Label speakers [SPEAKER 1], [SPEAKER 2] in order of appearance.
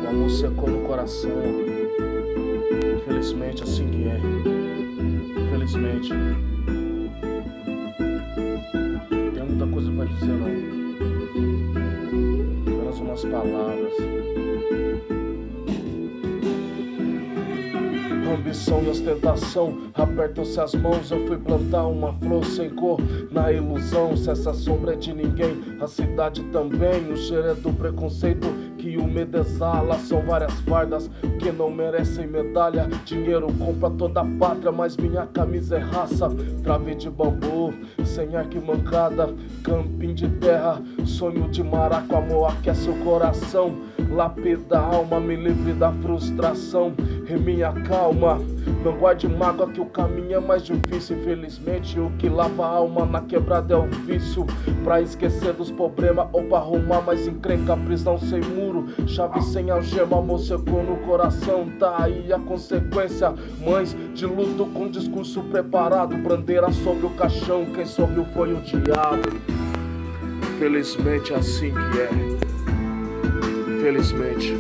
[SPEAKER 1] O amor secou no coração. Infelizmente assim que é. Infelizmente. Tem muita coisa pra dizer não. Apenas umas palavras. Ambição e ostentação, apertam-se as mãos. Eu fui plantar uma flor sem cor na ilusão. Se essa sombra é de ninguém, a cidade também. O cheiro é do preconceito que o medo exala. São várias fardas que não merecem medalha. Dinheiro compra toda a pátria, mas minha camisa é raça. Trave de bambu, sem arquibancada, camping de terra, sonho de maraca. Amor aquece o coração, lapida a alma, me livre da frustração. Em minha calma, não guarde mágoa que o caminho é mais difícil. Infelizmente o que lava a alma na quebrada é o vício. Pra esquecer dos problemas ou pra arrumar mais encrenca. Prisão sem muro, chave sem algema. Amor secou no coração, tá aí a consequência. Mães de luto com discurso preparado, bandeira sobre o caixão, quem sorriu foi o diabo. Infelizmente é assim que é. Infelizmente.